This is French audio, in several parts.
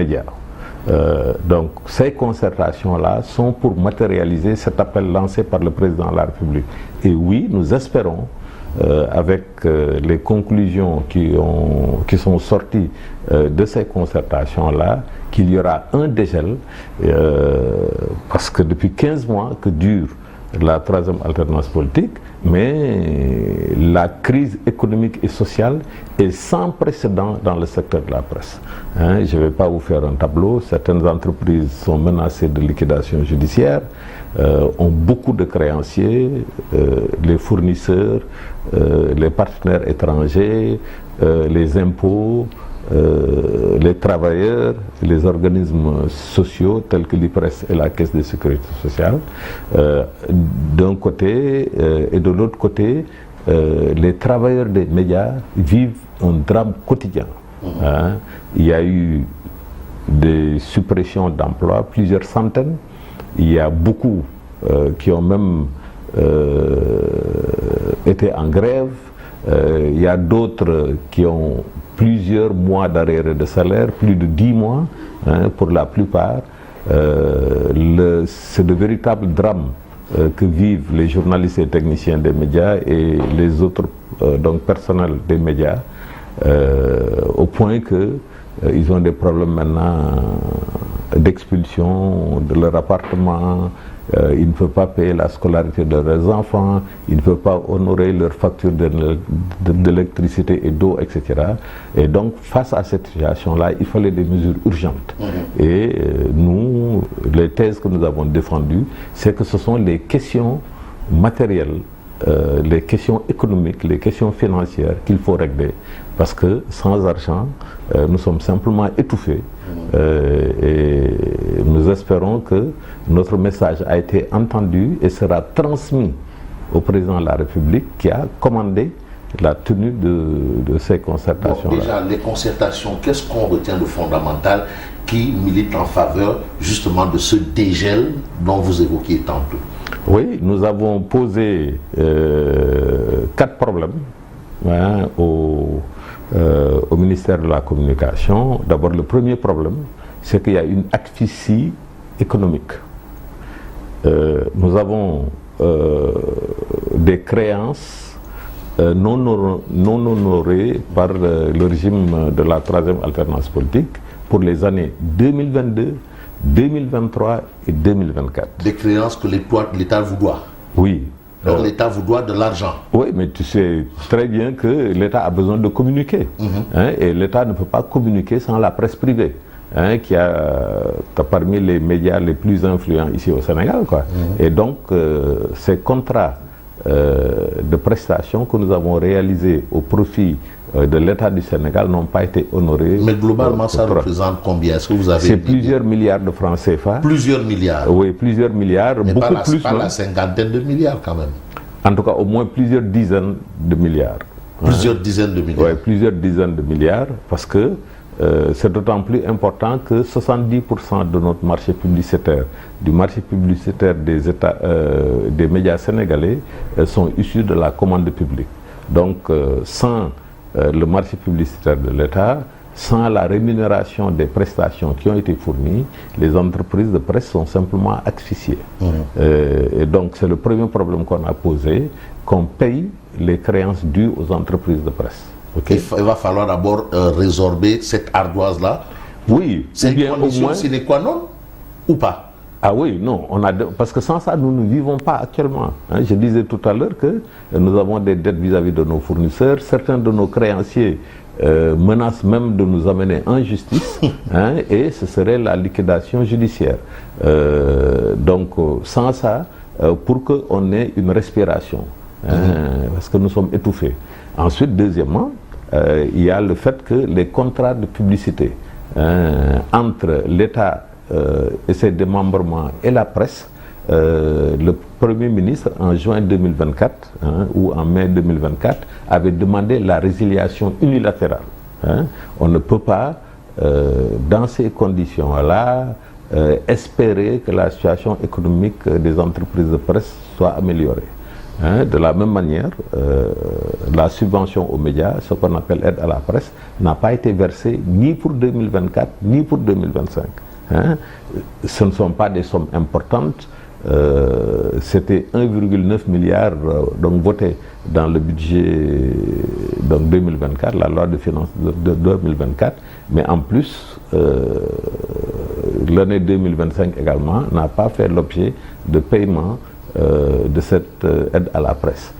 médias. Donc ces concertations-là sont pour matérialiser cet appel lancé par le président de la République. Et oui, nous espérons, avec les conclusions qui sont sorties de ces concertations-là, qu'il y aura un dégel, parce que depuis 15 mois que dure la troisième alternance politique, mais la crise économique et sociale est sans précédent dans le secteur de la presse. Je ne vais pas vous faire un tableau. Certaines entreprises sont menacées de liquidation judiciaire, ont beaucoup de créanciers, les fournisseurs, les partenaires étrangers, les impôts, les travailleurs, les organismes sociaux tels que l'IPRES et la Caisse de sécurité sociale, d'un côté, et de l'autre côté, les travailleurs des médias vivent un drame quotidien. Il y a eu des suppressions d'emplois, plusieurs centaines. Il y a beaucoup qui ont même été en grève. Il y a d'autres qui ont plusieurs mois d'arriérés de salaire, plus de 10 mois pour la plupart. C'est de véritables drames que vivent les journalistes et techniciens des médias et les autres donc personnels des médias, au point que ils ont des problèmes maintenant d'expulsion de leur appartement. Ils ne peuvent pas payer la scolarité de leurs enfants, ils ne peuvent pas honorer leurs factures d'électricité et d'eau, etc. Et donc, face à cette situation-là, il fallait des mesures urgentes. Et nous, les thèses que nous avons défendues, c'est que ce sont les questions matérielles, les questions économiques, les questions financières qu'il faut régler. Parce que sans argent, nous sommes simplement étouffés. Et nous espérons que notre message a été entendu et sera transmis au président de la République qui a commandé la tenue de ces concertations-là. Déjà, les concertations, qu'est-ce qu'on retient de fondamental qui milite en faveur justement de ce dégel dont vous évoquiez tantôt? Oui, nous avons posé 4 problèmes au ministère de la Communication. D'abord, le premier problème, c'est qu'il y a une asphyxie économique. Nous avons des créances non honorées par le régime de la troisième alternance politique pour les années 2022, 2023 et 2024. Des créances que l'État vous doit? Oui. Donc l'État vous doit de l'argent. Oui, mais tu sais très bien que l'État a besoin de communiquer. Et l'État ne peut pas communiquer sans la presse privée, qui a parmi les médias les plus influents ici au Sénégal, quoi. Et donc, ces contrats de prestations que nous avons réalisés au profit de l'État du Sénégal n'ont pas été honorés. Mais globalement, ça représente combien? Est-ce que vous avez? C'est plusieurs milliards de francs CFA. Plusieurs milliards? Oui, plusieurs milliards. Mais beaucoup plus. Pas la cinquantaine de milliards quand même. En tout cas, au moins plusieurs dizaines de milliards. Plusieurs dizaines de milliards? Oui, plusieurs dizaines de milliards, parce que c'est d'autant plus important que 70% de notre marché publicitaire, du marché publicitaire des médias sénégalais, sont issus de la commande publique. Donc, sans le marché publicitaire de l'État, sans la rémunération des prestations qui ont été fournies, les entreprises de presse sont simplement asphyxiées. Et donc, c'est le premier problème qu'on a posé, qu'on paye les créances dues aux entreprises de presse. Okay. Il va falloir d'abord résorber cette ardoise-là. Oui. C'est une condition sine qua non ou pas? Ah oui, non, parce que sans ça, nous ne vivons pas actuellement. Je disais tout à l'heure que nous avons des dettes vis-à-vis de nos fournisseurs. Certains de nos créanciers menacent même de nous amener en justice, et ce serait la liquidation judiciaire. Donc, sans ça, pour qu'on ait une respiration, parce que nous sommes étouffés. Ensuite, deuxièmement, il y a le fait que les contrats de publicité entre l'État et ses démembrements et la presse, le Premier ministre en juin 2024 ou en mai 2024 avait demandé la résiliation unilatérale. On ne peut pas, dans ces conditions-là, espérer que la situation économique des entreprises de presse soit améliorée. De la même manière, la subvention aux médias, ce qu'on appelle aide à la presse, n'a pas été versée ni pour 2024 ni pour 2025. Ce ne sont pas des sommes importantes. C'était 1,9 milliard donc voté dans le budget donc 2024, la loi de finances de 2024, mais en plus l'année 2025 également n'a pas fait l'objet de paiement de cette aide à la presse.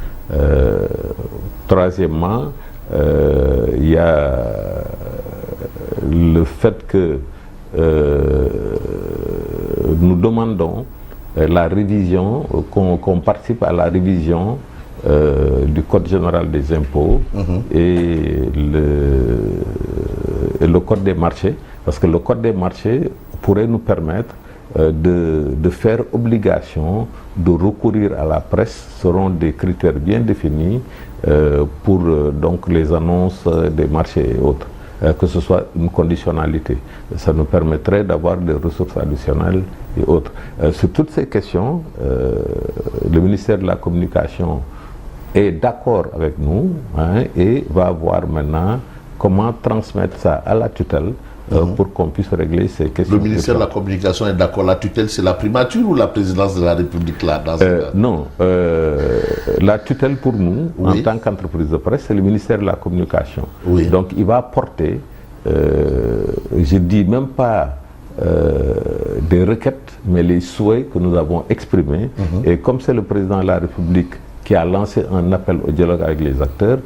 Troisièmement, il y a le fait que nous demandons la révision, qu'on participe à la révision du Code général des impôts et le Code des marchés, parce que le Code des marchés pourrait nous permettre de faire obligation de recourir à la presse selon des critères bien définis pour donc les annonces des marchés et autres. Que ce soit une conditionnalité. Ça nous permettrait d'avoir des ressources additionnelles et autres. Sur toutes ces questions, le ministère de la Communication est d'accord avec nous et va voir maintenant comment transmettre ça à la tutelle pour qu'on puisse régler ces questions. Le ministère de la Communication est d'accord. La tutelle, c'est la primature ou la présidence de la République là dans Non. La tutelle pour nous, en tant qu'entreprise de presse, c'est le ministère de la Communication. Donc il va porter, je dis même pas des requêtes, mais les souhaits que nous avons exprimés. Et comme c'est le président de la République qui a lancé un appel au dialogue avec les acteurs,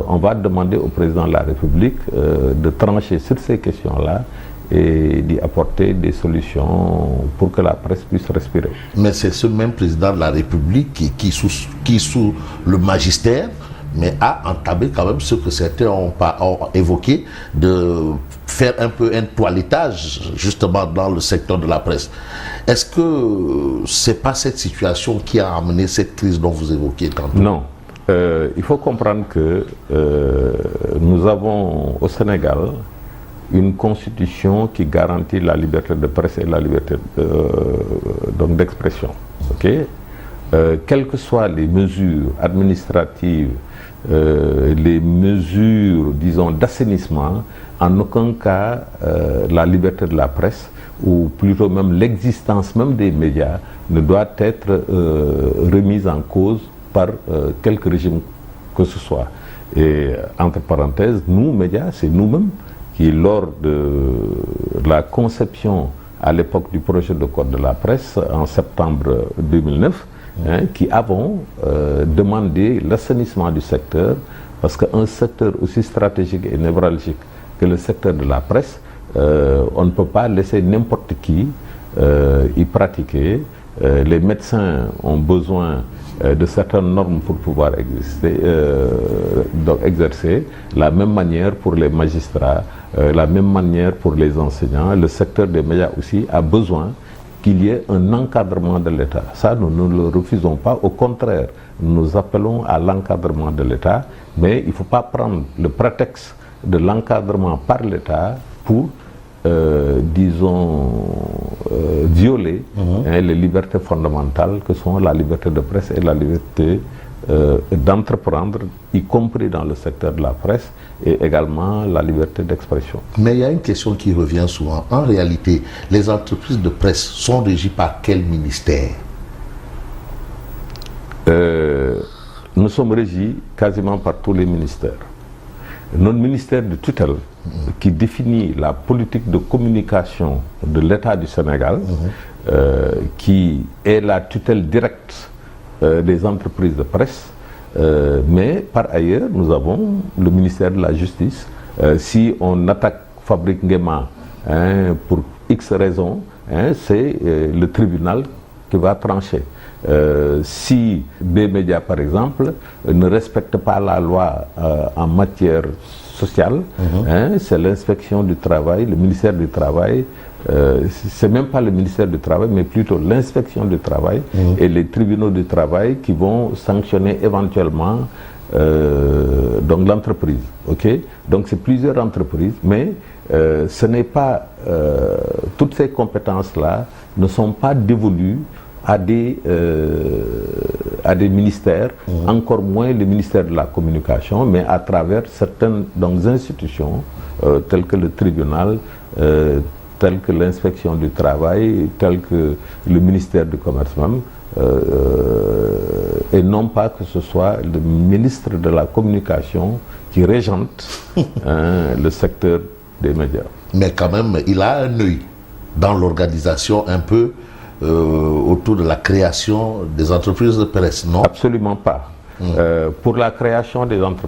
on va demander au président de la République de trancher sur ces questions-là et d'y apporter des solutions pour que la presse puisse respirer. Mais c'est ce même président de la République qui sous le magistère, mais a entamé quand même ce que certains ont évoqué, de faire un peu un toilettage justement dans le secteur de la presse. Est-ce que c'est pas cette situation qui a amené cette crise dont vous évoquiez tantôt? Non. Il faut comprendre que nous avons au Sénégal une constitution qui garantit la liberté de presse et la liberté donc d'expression. Quelles que soient les mesures administratives, les mesures, disons, d'assainissement, en aucun cas la liberté de la presse, ou plutôt même l'existence même des médias, ne doit être remise en cause par quelque régime que ce soit. Et entre parenthèses, nous, médias, c'est nous-mêmes qui, lors de la conception à l'époque du projet de code de la presse, en septembre 2009, qui avons demandé l'assainissement du secteur, parce qu'un secteur aussi stratégique et névralgique que le secteur de la presse, on ne peut pas laisser n'importe qui y pratiquer. Les médecins ont besoin de certaines normes pour pouvoir exercer. La même manière pour les magistrats, la même manière pour les enseignants. Le secteur des médias aussi a besoin qu'il y ait un encadrement de l'État. Ça, nous ne le refusons pas. Au contraire, nous appelons à l'encadrement de l'État, mais il ne faut pas prendre le prétexte de l'encadrement par l'État pour violer les libertés fondamentales que sont la liberté de presse et la liberté d'entreprendre, y compris dans le secteur de la presse, et également la liberté d'expression. Mais il y a une question qui revient souvent. En réalité, les entreprises de presse sont régies par quel ministère? Nous sommes régis quasiment par tous les ministères. Notre ministère de tutelle, qui définit la politique de communication de l'État du Sénégal, qui est la tutelle directe des entreprises de presse, mais par ailleurs, nous avons le ministère de la Justice. Si on attaque Fabrique Nguema pour X raisons, c'est le tribunal qui va trancher. Si des médias, par exemple, ne respectent pas la loi en matière sociale, c'est l'inspection du travail, le ministère du Travail, c'est même pas le ministère du Travail, mais plutôt l'inspection du travail et les tribunaux du travail qui vont sanctionner éventuellement donc l'entreprise. Donc c'est plusieurs entreprises, mais ce n'est pas toutes ces compétences-là ne sont pas dévolues à des à des ministères, encore moins le ministère de la Communication, mais à travers certaines institutions telles que le tribunal, telles que l'inspection du travail, telles que le ministère du Commerce même, et non pas que ce soit le ministre de la Communication qui régente le secteur des médias. Mais quand même, il a un œil dans l'organisation un peu autour de la création des entreprises de presse, non? Absolument pas. Pour la création des entreprises